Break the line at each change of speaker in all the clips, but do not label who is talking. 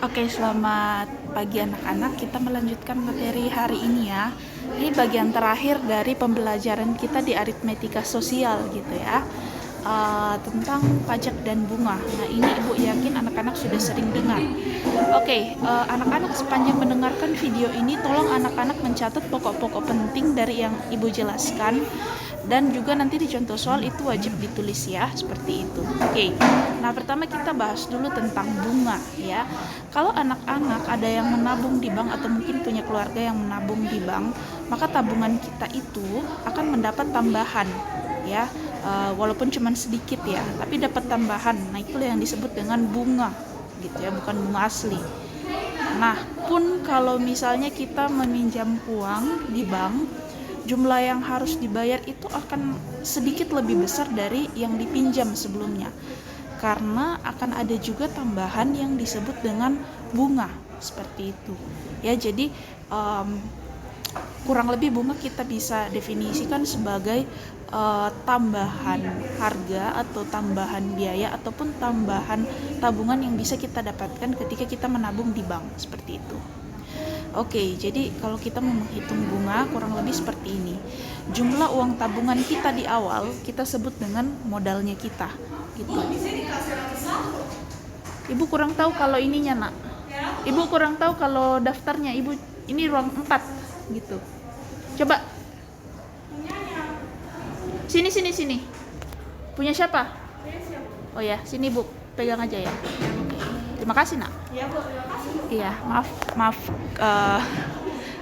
Oke, selamat pagi anak-anak. Kita melanjutkan materi hari ini ya. Ini bagian terakhir dari pembelajaran kita di aritmetika sosial gitu ya. Tentang pajak dan bunga. Nah, ini Ibu yakin anak-anak sudah sering dengar. Oke, anak-anak sepanjang mendengarkan video ini tolong anak-anak mencatat pokok-pokok penting dari yang Ibu jelaskan. Dan juga nanti di contoh soal itu wajib ditulis ya, seperti itu. Oke, nah pertama kita bahas dulu tentang bunga ya. Kalau anak-anak ada yang menabung di bank atau mungkin punya keluarga yang menabung di bank, maka tabungan kita itu akan mendapat tambahan ya, walaupun cuma sedikit ya, tapi dapat tambahan. Nah itulah yang disebut dengan bunga gitu ya, bukan bunga asli. Nah pun kalau misalnya kita meminjam uang di bank, jumlah yang harus dibayar itu akan sedikit lebih besar dari yang dipinjam sebelumnya, karena akan ada juga tambahan yang disebut dengan bunga seperti itu ya. Jadi kurang lebih bunga kita bisa definisikan sebagai tambahan harga atau tambahan biaya ataupun tambahan tabungan yang bisa kita dapatkan ketika kita menabung di bank seperti itu. Oke, jadi kalau kita mau menghitung bunga kurang lebih seperti ini. Jumlah uang tabungan kita di awal kita sebut dengan modalnya kita gitu. Ibu kurang tahu kalau ininya, Nak. Ibu kurang tahu kalau daftarnya. Ibu ini ruang 4 gitu. Coba. Sini. Punya siapa? Oh ya, sini Bu. Pegang aja ya. Terima kasih, Nak. Iya, maaf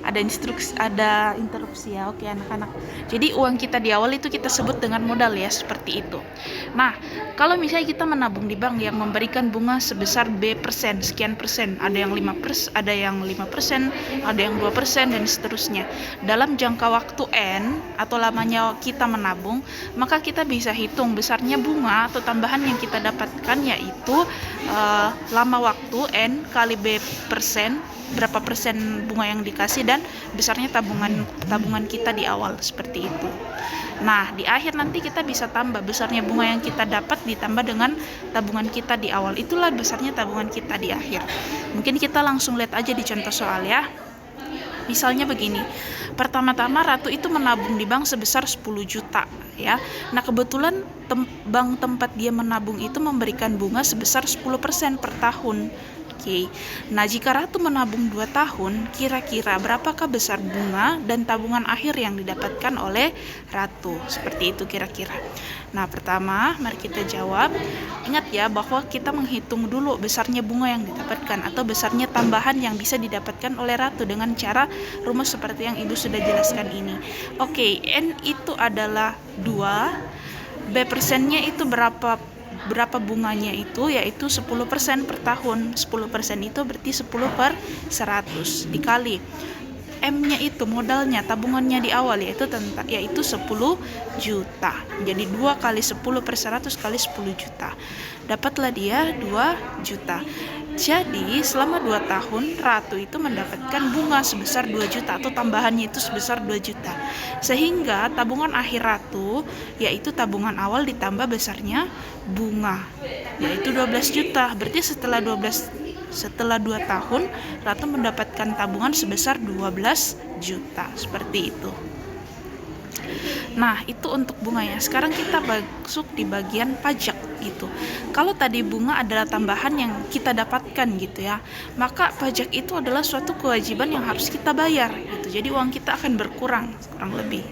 ada interupsi ya. Oke anak-anak, jadi uang kita di awal itu kita sebut dengan modal ya, seperti itu. Nah kalau misalnya kita menabung di bank yang memberikan bunga sebesar B persen, sekian persen, ada yang 5%, ada yang 5%, ada yang 2% dan seterusnya, dalam jangka waktu N atau lamanya kita menabung, maka kita bisa hitung besarnya bunga atau tambahan yang kita dapatkan, yaitu lama waktu N kali B persen, berapa persen bunga yang dikasih, dan besarnya tabungan kita di awal, seperti itu. Nah di akhir nanti kita bisa tambah besarnya bunga yang kita dapat ditambah dengan tabungan kita di awal, itulah besarnya tabungan kita di akhir. Mungkin kita langsung lihat aja di contoh soal ya. Misalnya begini, pertama-tama Ratu itu menabung di bank sebesar 10 juta ya. Nah kebetulan bank tempat dia menabung itu memberikan bunga sebesar 10% per tahun. Oke. Nah jika Ratu menabung 2 tahun, kira-kira berapakah besar bunga dan tabungan akhir yang didapatkan oleh Ratu? Seperti itu kira-kira. Nah pertama mari kita jawab. Ingat ya bahwa kita menghitung dulu besarnya bunga yang didapatkan atau besarnya tambahan yang bisa didapatkan oleh Ratu dengan cara rumus seperti yang Ibu sudah jelaskan ini. Oke, N itu adalah 2, B persennya itu berapa bunganya itu, yaitu 10% per tahun. 10% itu berarti 10 per 100 dikali M-nya itu modalnya, tabungannya di awal, yaitu 10 juta. Jadi 2 kali 10 per 100 kali 10 juta. Dapatlah dia 2 juta. Jadi selama 2 tahun Ratu itu mendapatkan bunga sebesar 2 juta atau tambahannya itu sebesar 2 juta. Sehingga tabungan akhir Ratu yaitu tabungan awal ditambah besarnya bunga, yaitu 12 juta. Berarti setelah 2 tahun Ratu mendapatkan tabungan sebesar 12 juta, seperti itu. Nah itu untuk bunga ya. Sekarang kita masuk di bagian pajak gitu. Kalau tadi bunga adalah tambahan yang kita dapatkan gitu ya, maka pajak itu adalah suatu kewajiban yang harus kita bayar gitu. Jadi uang kita akan berkurang kurang lebih.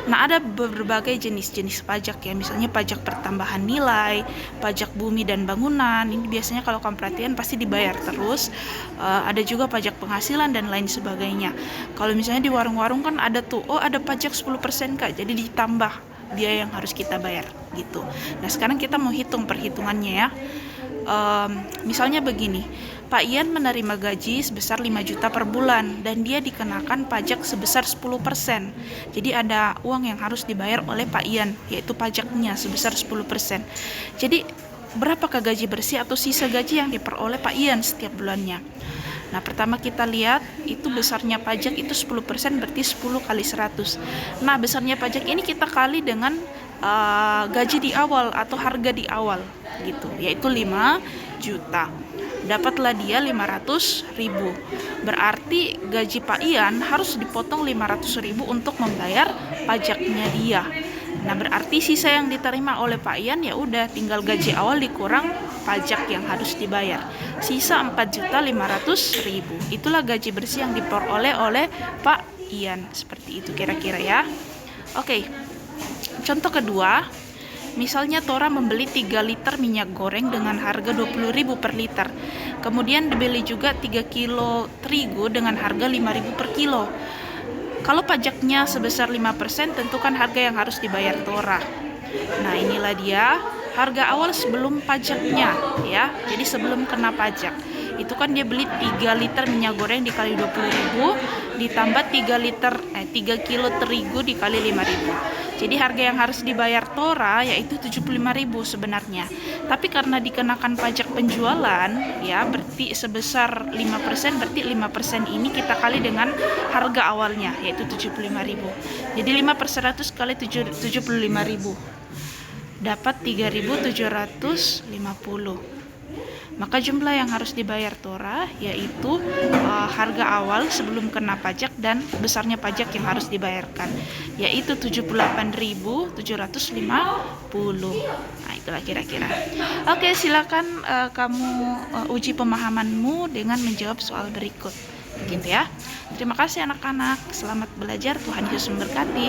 Nah ada berbagai jenis pajak ya, misalnya pajak pertambahan nilai, pajak bumi dan bangunan. Ini biasanya kalau kamu perhatian pasti dibayar terus. Ada juga pajak penghasilan dan lain sebagainya. Kalau misalnya di warung-warung kan ada tuh, oh ada pajak 10% Kak, jadi ditambah biaya yang harus kita bayar gitu. Nah sekarang kita mau hitung perhitungannya ya. Misalnya begini, Pak Ian menerima gaji sebesar 5 juta per bulan dan dia dikenakan pajak sebesar 10%. Jadi ada uang yang harus dibayar oleh Pak Ian, yaitu pajaknya sebesar 10%. Jadi berapakah gaji bersih atau sisa gaji yang diperoleh Pak Ian setiap bulannya? Nah pertama kita lihat itu besarnya pajak itu 10%, berarti 10 kali 100. Nah besarnya pajak ini kita kali dengan gaji di awal atau harga di awal gitu, yaitu 5 juta. Dapatlah dia 500.000. Berarti gaji Pak Ian harus dipotong 500.000 untuk membayar pajaknya dia. Nah, berarti sisa yang diterima oleh Pak Ian ya udah tinggal gaji awal dikurang pajak yang harus dibayar. Sisa 4.500.000. Itulah gaji bersih yang diperoleh oleh Pak Ian. Seperti itu kira-kira ya. Oke. Contoh kedua, misalnya Tora membeli 3 liter minyak goreng dengan harga 20.000 per liter. Kemudian dibeli juga 3 kilo terigu dengan harga 5.000 per kilo. Kalau pajaknya sebesar 5%, tentukan harga yang harus dibayar Tora. Nah, inilah dia harga awal sebelum pajaknya ya. Jadi sebelum kena pajak. Itu kan dia beli 3 liter minyak goreng dikali 20.000 ditambah 3 kilo terigu dikali 5.000. Jadi harga yang harus dibayar Tora yaitu 75.000 sebenarnya. Tapi karena dikenakan pajak penjualan ya, berarti sebesar 5%, berarti 5% ini kita kali dengan harga awalnya yaitu 75.000. Jadi 5 per 100 kali 75.000 dapat 3.750. Maka jumlah yang harus dibayar Tora yaitu harga awal sebelum kena pajak dan besarnya pajak yang harus dibayarkan yaitu 78.750. Nah, itulah kira-kira. Oke, silakan kamu uji pemahamanmu dengan menjawab soal berikut. Gitu ya. Terima kasih anak-anak. Selamat belajar. Tuhan Yesus memberkati.